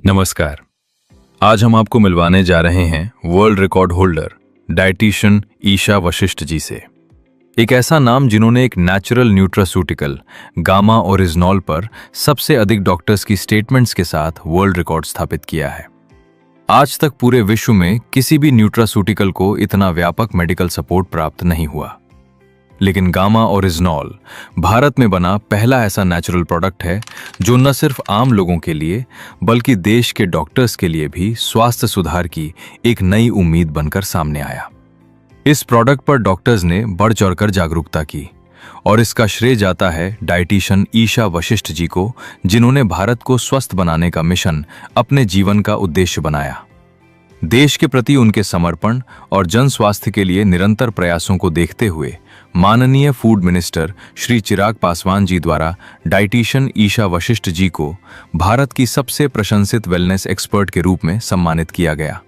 नमस्कार। आज हम आपको मिलवाने जा रहे हैं world record holder dietician Isha Vashishtha ji से। एक ऐसा नाम जिन्होंने एक नेचुरल न्यूट्रास्यूटिकल गामा ओरिजिनॉल पर सबसे अधिक डॉक्टर्स की स्टेटमेंट्स के साथ वर्ल्ड रिकॉर्ड स्थापित किया है। आज तक पूरे विश्व में किसी भी न्यूट्रास्यूटिकल को इतना व्यापक मेडिकल सपोर्ट प्राप्त नहीं हुआ, लेकिन गामा ओरिजिनॉल भारत में बना पहला ऐसा नेचुरल प्रोडक्ट है जो न सिर्फ आम लोगों के लिए बल्कि देश के डॉक्टर्स के लिए भी स्वास्थ्य सुधार की एक नई उम्मीद बनकर सामने आया। इस प्रोडक्ट पर डॉक्टर्स ने बढ़ चढ़कर जागरूकता की और इसका श्रेय जाता है डाइटिशियन ईशा वशिष्ठ जी को, जिन्होंने भारत को स्वस्थ बनाने का मिशन अपने जीवन का उद्देश्य बनाया। देश के प्रति उनके समर्पण और जन स्वास्थ्य के लिए निरंतर प्रयासों को देखते हुए माननीय फूड मिनिस्टर श्री चिराग पासवान जी द्वारा डाइटिशियन ईशा वशिष्ठ जी को भारत की सबसे प्रशंसित वेलनेस एक्सपर्ट के रूप में सम्मानित किया गया।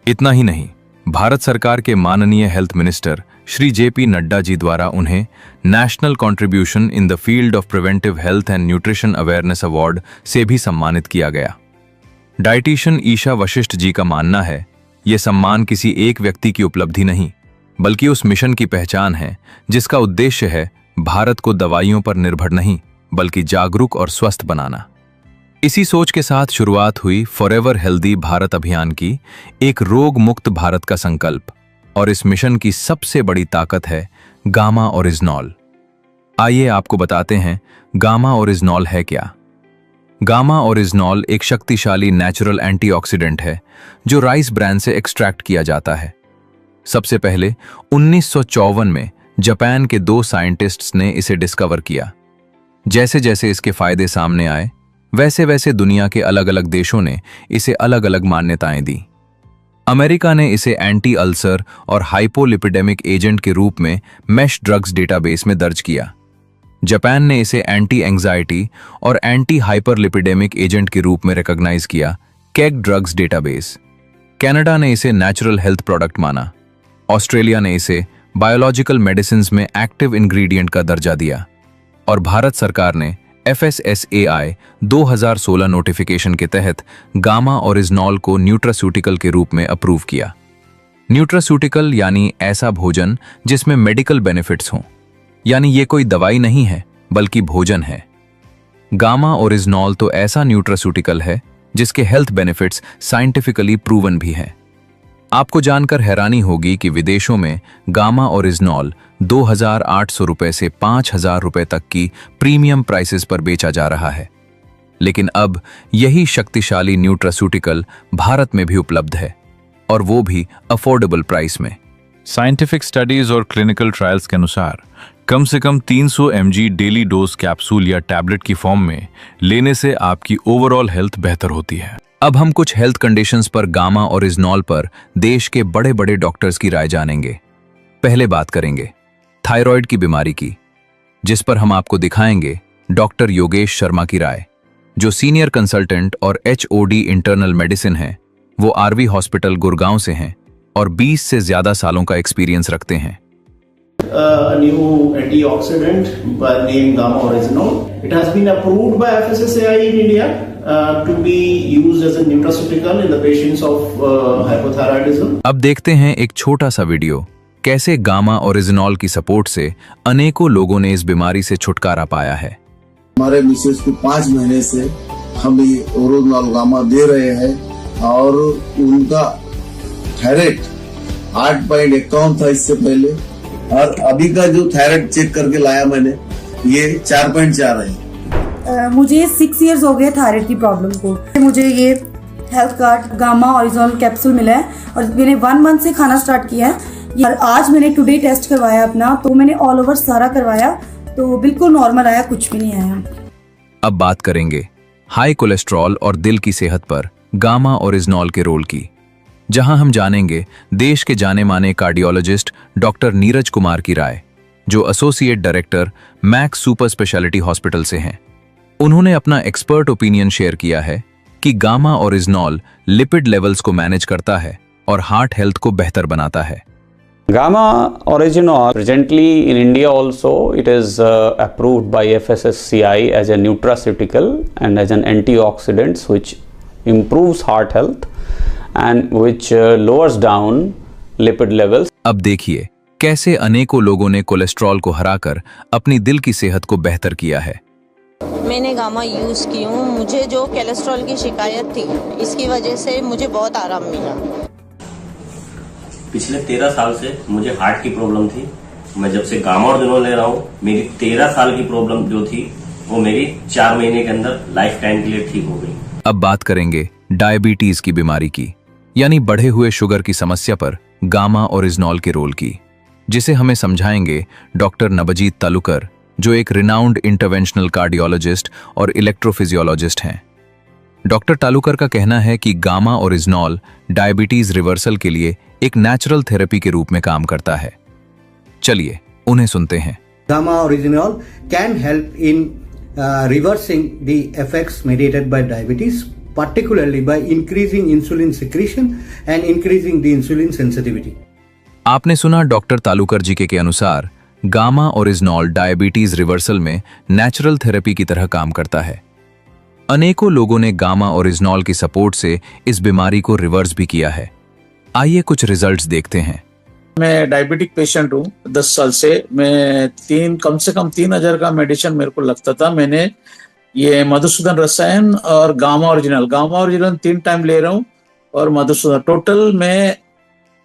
इतना ही नहीं, भारत सरकार के माननीय health minister Shri JP Nadda ji द्वारा उन्हें national contribution in the field of preventive health and nutrition awareness award से भी सम्मानित किया गया। डाइटिशियन ईशा वशिष्ठ जी का मानना है, ये सम्मान किसी एक व्यक्ति की उपलब्धि नहीं बल्कि उस मिशन की पहचान है जिसका उद्देश्य है भारत को दवाइयों पर निर्भर नहीं बल्कि जागरूक और स्वस्थ बनाना। इसी सोच के साथ शुरुआत हुई फॉरएवर हेल्दी भारत अभियान की, एक रोग मुक्त भारत का संकल्प, और इस मिशन की सबसे बड़ी ताकत है गामा ओरिजिनॉल। आइए आपको बताते हैं गामा ओरिजिनॉल है क्या। गामा ओरिजिनॉल एक शक्तिशाली नेचुरल एंटीऑक्सीडेंट है जो राइस ब्रांड से एक्सट्रैक्ट किया जाता है। सबसे पहले 1954 में जापान के 2 साइंटिस्ट्स ने इसे डिस्कवर किया। जैसे जैसे इसके फायदे सामने आए वैसे वैसे दुनिया के अलग अलग देशों ने इसे अलग अलग मान्यताएं दी। अमेरिका ने इसे एंटी अल्सर और हाइपोलिपिडेमिक एजेंट के रूप में मैश ड्रग्स डेटाबेस में दर्ज किया। जापान ने इसे एंटी एंजाइटी और एंटी हाइपरलिपिडेमिक एजेंट के रूप में रिकॉग्नाइज किया केग ड्रग्स डेटाबेस। कनाडा ने इसे नेचुरल हेल्थ प्रोडक्ट माना। ऑस्ट्रेलिया ने इसे बायोलॉजिकल मेडिसिन्स में एक्टिव इंग्रेडिएंट का दर्जा दिया और भारत सरकार ने FSSAI 2016 नोटिफिकेशन के तहत गामा ओरिजिनॉल को न्यूट्रास्यूटिकल के रूप में अप्रूव किया। न्यूट्रास्यूटिकल यानी ऐसा भोजन जिसमें मेडिकल बेनिफिट्स हों, यानी ये कोई दवाई नहीं है बल्कि भोजन है। गामा ओरिजिनॉल तो ऐसा न्यूट्रास्यूटिकल है जिसके हेल्थ बेनिफिट्स साइंटिफिकली प्रूवन भी हैं। आपको जानकर हैरानी होगी कि विदेशों में गामा ओरिजिनॉल 2,800 रुपए से 5,000 रुपए तक की प्रीमियम प्राइसेस पर बेचा जा रहा है, लेकिन अब यही शक्तिशाली न्यूट्रास्यूटिकल भारत में भी उपलब्ध है और वो भी अफोर्डेबल प्राइस में। साइंटिफिक स्टडीज और क्लिनिकल ट्रायल्स के अनुसार कम से कम 300 mg डेली डोज कैप्सूल या टैबलेट की फॉर्म में लेने से आपकी ओवरऑल हेल्थ बेहतर होती है। अब हम कुछ हेल्थ कंडीशंस पर गामा ओरिजिनॉल पर देश के बड़े बड़े डॉक्टर्स की राय जानेंगे। पहले बात करेंगे थायराइड की बीमारी की, जिस पर हम आपको दिखाएंगे डॉक्टर योगेश शर्मा की राय, जो सीनियर कंसल्टेंट और HOD इंटरनल मेडिसिन हैं। वो RV हॉस्पिटल गुड़गांव से हैं और 20 से ज्यादा सालों का एक्सपीरियंस रखते हैं। A new antioxidant by name Gamma Originol. It has been approved by FSSAI in India to be used as a nutraceutical in the patients of hypothyroidism. अब देखते हैं एक छोटा सा वीडियो, कैसे गामा ओरिजिनॉल की सपोर्ट से अनेकों लोगों ने इस बीमारी से छुटकारा पाया है। हमारे मिसेस को 5 महीने से हम ये ओरिजिनॉल गामा दे रहे हैं और उनका थायराइड 8.51 था इससे पहले, और अभी का जो थायराइड चेक करके लाया मैंने ये 4.4 है। मुझे 6 इयर्स हो गए थायराइड की प्रॉब्लम को। मुझे ये health card gamma oryzanol capsule मिला है और मैंने 1 मंथ से खाना स्टार्ट किया है और आज मैंने टुडे टेस्ट करवाया अपना, तो मैंने ऑल ओवर सारा करवाया तो बिल्कुल नॉर्मल आया, कुछ भी नहीं आया। अब बात करेंगे हाई कोलेस्ट्रॉल और दिल की सेहत पर गामा ओरिजिनॉल के रोल की, जहां हम जानेंगे देश के जाने माने कार्डियोलॉजिस्ट डॉक्टर नीरज कुमार की राय, जो associate director max super speciality hospital से हैं। उन्होंने अपना एक्सपर्ट ओपिनियन शेयर किया है कि गामा ओरिजिनॉल लिपिड लेवल्स को मैनेज करता है और हार्ट हेल्थ को बेहतर बनाता है। Gamma Originol presently in India also it is approved by FSSAI as a nutraceutical and as an antioxidant which improves heart health and which lowers down lipid levels. अब देखिए कैसे अनेकों लोगों ने कोलेस्ट्रॉल को हराकर अपनी दिल की सेहत को बेहतर किया है। मैंने गामा यूज़ की हूँ। मुझे जो कोलेस्ट्रॉल की शिकायत थी, इसकी वजह से मुझे बहुत आराम मिला। पिछले 13 साल से मुझे हार्ट की प्रॉब्लम थी। मैं जब से गामा ओरिजिनल ले रहा हूँ, मेरी 13 साल की प्रॉब्लम जो थी वो मेरी 4 महीने के अंदर लाइफ टाइम के लिए ठीक हो गई। अब बात करेंगे डायबिटीज की बीमारी की, यानी बढ़े हुए शुगर की समस्या पर गामा ओरिजिनॉल के रोल की, जिसे हमें समझाएंगे डॉक्टर नबजीत तालुकर, जो एक रिनाउंड इंटरवेंशनल कार्डियोलॉजिस्ट और इलेक्ट्रोफिजियोलॉजिस्ट हैं। डॉक्टर तालुकर का कहना है कि गामा ओरिजिनॉल डायबिटीज रिवर्सल के लिए एक नेचुरल थेरेपी के रूप में काम करता है। चलिए उन्हें सुनते हैं। Gamma Originol can help in reversing the effects mediated by diabetes, particularly by increasing insulin secretion and increasing the insulin sensitivity. आपने सुना डॉक्टर तालुकर जी के अनुसार गामा ओरिजिनॉल डायबिटीज रिवर्सल में नेचुरल थेरेपी की तरह काम करता है। अनेकों लोगों ने गामा ओरिजिनॉल की सपोर्ट से इस बीमारी को रिवर्स भी किया है। आइए कुछ रिजल्ट्स देखते हैं। मैं डायबिटिक पेशेंट हूँ 10 साल से। मैं कम से कम 3000 का मेडिसिन मेरे को लगता था। मैंने ये मधुसूदन रसायन और गामा ओरिजिनल 3 टाइम ले रहा हूँ और मधुसूदन टोटल में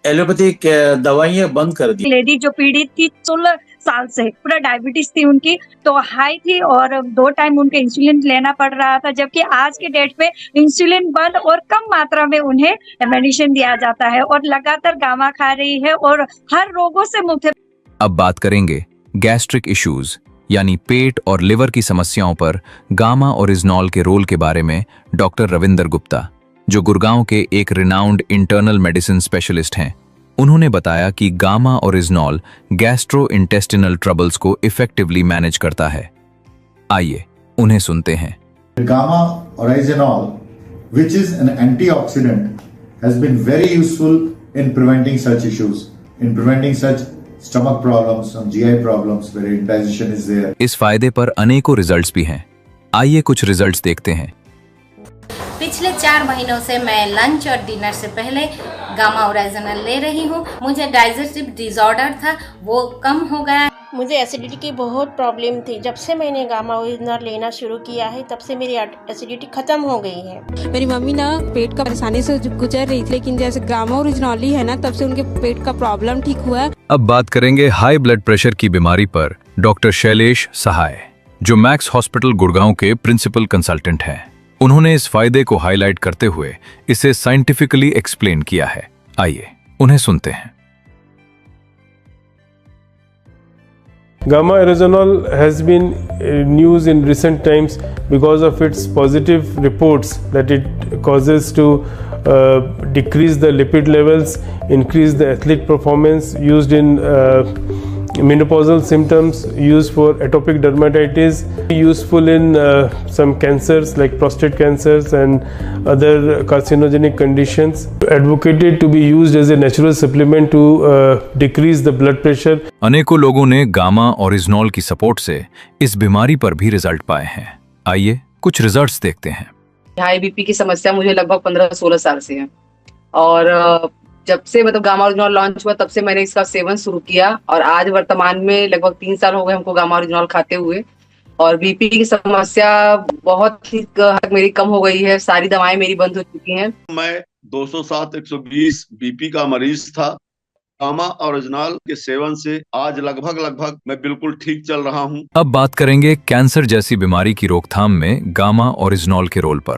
एलोपैथिक दवाइयाँ बंद कर दी। लेडी जो पीड़ित थी 16 साल से, पूरा डायबिटीज थी उनकी, तो हाई थी और 2 टाइम उनके इंसुलिन लेना पड़ रहा था, जबकि आज के डेट पे इंसुलिन बंद और कम मात्रा में उन्हें मेडिसिन दिया जाता है और लगातार गामा खा रही है और हर रोगों से मुक्त है। अब बात करेंगे गैस्ट्रिक इश्यूज यानी पेट और लिवर की समस्याओं पर गामा ओरिजिनॉल के रोल के बारे में डॉक्टर रविंदर गुप्ता, जो गुड़गांव के एक रिनाउंड इंटरनल मेडिसिन स्पेशलिस्ट हैं, उन्होंने बताया कि gamma oryzanol gastro intestinal troubles को इफेक्टिवली मैनेज करता है। आइए उन्हें सुनते हैं। Gamma Originol, which is an antioxidant, has been very useful in preventing such issues, in preventing such stomach problems and GI problems where indigestion is there. इस फायदे पर अनेकों रिजल्ट्स भी हैं। आइए कुछ रिजल्ट्स देखते हैं। पिछले 4 महीनों से मैं लंच और डिनर से पहले गामा ओरिजिनल ले रही हूँ। मुझे डाइजेस्टिव डिसऑर्डर था, वो कम हो गया। मुझे एसिडिटी की बहुत प्रॉब्लम थी। जब से मैंने गामा ओरिजिनल लेना शुरू किया है, तब से मेरी एसिडिटी खत्म हो गई है। मेरी मम्मी ना पेट का परेशानी से गुजर रही थी, लेकिन जैसे गामा ओरिजिनल ही है ना, तब से उनके पेट का प्रॉब्लम ठीक हुआ है। अब बात करेंगे हाई ब्लड प्रेशर की बीमारी पर डॉक्टर शैलेश सहाय, जो मैक्स हॉस्पिटल गुड़गांव के प्रिंसिपल कंसल्टेंट हैं। उन्होंने इस फायदे को हाईलाइट करते हुए इसे साइंटिफिकली एक्सप्लेन किया है। आइए उन्हें सुनते हैं। Gamma Oryzanol has been news in recent times because of its positive reports that it causes to decrease the lipid levels, increase the athletic performance, used in menopausal symptoms, used for atopic dermatitis, useful in some cancers like prostate cancers and other carcinogenic conditions. Advocated to be used as a natural supplement to decrease the blood pressure. अनेकों लोगों ने gamma oryzanol की support से इस बीमारी पर भी result पाए हैं। आइए कुछ रिजल्ट्स देखते हैं। हाई बीपी की समस्या मुझे लगभग 15-16 साल से है और जब से गामा ओरिजिनॉल लॉन्च हुआ तब से मैंने इसका सेवन शुरू किया और आज वर्तमान में लगभग 3 साल हो गए हमको गामा ओरिजिनॉल खाते हुए और बीपी की समस्या बहुत ही हद मेरी कम हो गई है। सारी दवाएं मेरी बंद हो चुकी हैं। मैं 207/120 बीपी का मरीज था। गामा ओरिजिनॉल के सेवन से आज लगभग मैं बिल्कुल ठीक चल रहा हूं। अब बात करेंगे कैंसर जैसी बीमारी की रोकथाम में गामा ओरिजिनॉल के रोल पर,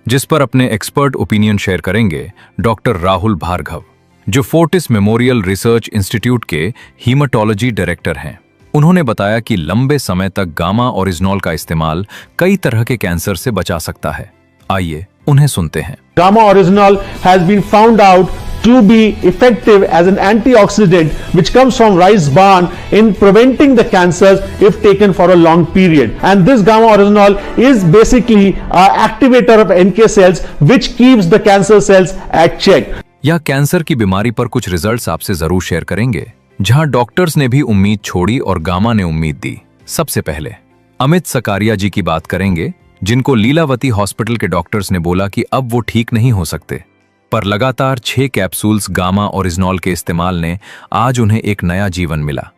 जिस पर अपने एक्सपर्ट ओपिनियन शेयर करेंगे डॉक्टर राहुल भार्गव, जो फोर्टिस मेमोरियल रिसर्च इंस्टीट्यूट के हीमेटोलॉजी डायरेक्टर हैं। उन्होंने बताया कि लंबे समय तक गामा ओरिजिनॉल का इस्तेमाल कई तरह के कैंसर से बचा सकता है। आइए उन्हें सुनते हैं। Gamma Oryzanol has been found out to be effective as an antioxidant which comes from rice bran in preventing the cancers if taken for a long period. And this Gamma Oryzanol is basically an activator of NK cells which keeps the cancer cells at check. या cancer की बीमारी पर कुछ results आपसे जरूर share करेंगे, जहां doctors ने भी उम्मीद छोड़ी और गामा ने उम्मीद दी। सबसे पहले अमित सकारिया जी की बात करेंगे, जिनको लीलावती हॉस्पिटल के डॉक्टर्स ने बोला कि अब वो ठीक नहीं हो सकते, पर लगातार 6 कैप्सूल्स गामा ओरिजिनॉल के इस्तेमाल ने आज उन्हें एक नया जीवन मिला।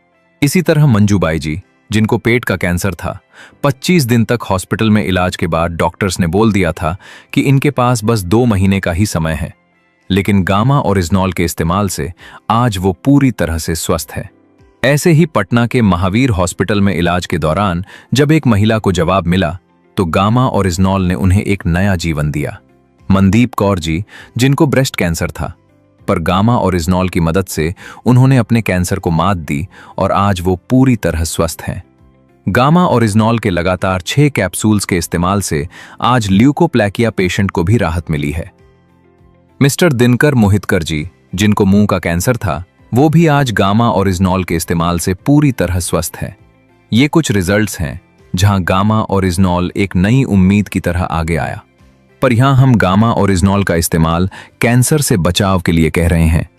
इसी तरह मंजूबाई जी, जिनको पेट का कैंसर था, 25 दिन तक हॉस्पिटल में इलाज के बाद डॉक्टर्स ने बोल दिया था कि इनके पास बस 2 महीने का ही समय है, लेकिन गामा ओरिजिनॉल के इस्तेमाल से आज वो पूरी तरह से स्वस्थ है। ऐसे ही पटना के महावीर हॉस्पिटल में इलाज के दौरान जब एक महिला को जवाब मिला तो गामा ओरिजिनॉल ने उन्हें एक नया जीवन दिया। मनदीप कौर जी, जिनको ब्रेस्ट कैंसर था, पर गामा ओरिजिनॉल की मदद से उन्होंने अपने कैंसर को मात दी और आज वो पूरी तरह स्वस्थ हैं। गामा ओरिजिनॉल के लगातार 6 कैप्सूल्स के इस्तेमाल से आज ल्यूकोप्लैकिया पेशेंट को भी राहत मिली है। मिस्टर दिनकर मोहितकर जी, जिनको मुंह का कैंसर था, वो भी आज गामा ओरिजिनॉल के इस्तेमाल से पूरी तरह स्वस्थ है। ये कुछ रिजल्ट्स हैं जहां गामा ओरिजिनॉल एक नई उम्मीद की तरह आगे आया। पर यहां हम गामा ओरिजिनॉल का इस्तेमाल कैंसर से बचाव के लिए कह रहे हैं।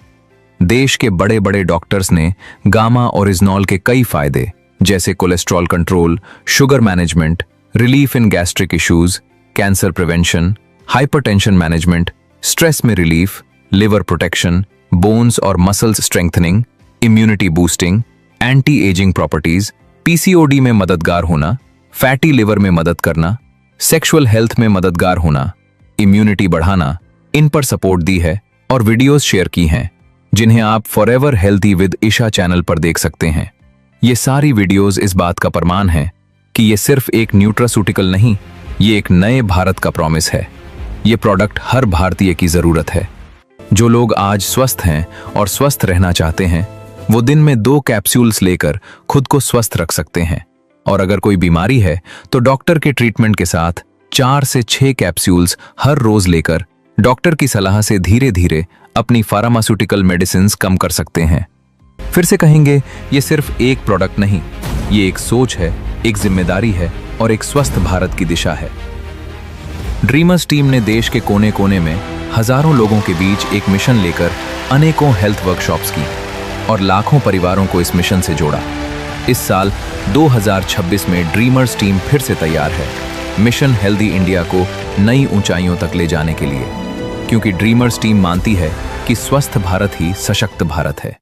देश के बड़े बड़े डॉक्टर्स ने गामा ओरिजिनॉल के कई फायदे, जैसे cholesterol control, sugar management, relief in gastric issues, cancer prevention, hypertension management, stress में रिलीफ, लिवर प्रोटेक्शन, बोन्स और muscles strengthening, immunity boosting, anti ageing properties, PCOD में मददगार होना, फैटी लिवर में मदद करना, सेक्सुअल हेल्थ में मददगार होना, इम्यूनिटी बढ़ाना, इन पर सपोर्ट दी है और वीडियोस शेयर की हैं, जिन्हें आप forever healthy with Isha channel पर देख सकते हैं। ये सारी वीडियोस इस बात का प्रमाण है कि ये सिर्फ एक न्यूट्रास्यूटिकल नहीं, ये एक नए भारत का प्रॉमिस है। ये प्रोडक्ट हर भारतीय की जरूरत है। जो लोग आज स्वस्थ हैं और स्वस्थ रहना चाहते हैं, वो दिन में 2 कैप्सूल्स लेकर खुद को स्वस्थ रख सकते हैं। और अगर कोई बीमारी है तो डॉक्टर के ट्रीटमेंट के साथ 4 से 6 कैप्सूल्स हर रोज लेकर डॉक्टर की सलाह से धीरे धीरे अपनी फार्मास्यूटिकल मेडिसिन्स कम कर सकते हैं। फिर से कहेंगे, ये सिर्फ एक प्रोडक्ट नहीं, ये एक सोच है, एक जिम्मेदारी है और एक स्वस्थ भारत की दिशा है। ड्रीमर्स टीम ने देश के कोने कोने में हजारों लोगों के बीच एक मिशन लेकर अनेकों हेल्थ वर्कशॉप्स की और लाखों परिवारों को इस मिशन से जोड़ा। इस साल 2026 में ड्रीमर्स टीम फिर से तैयार है मिशन हेल्दी इंडिया को नई ऊंचाइयों तक ले जाने के लिए, क्योंकि ड्रीमर्स टीम मानती है कि स्वस्थ भारत ही सशक्त भारत है।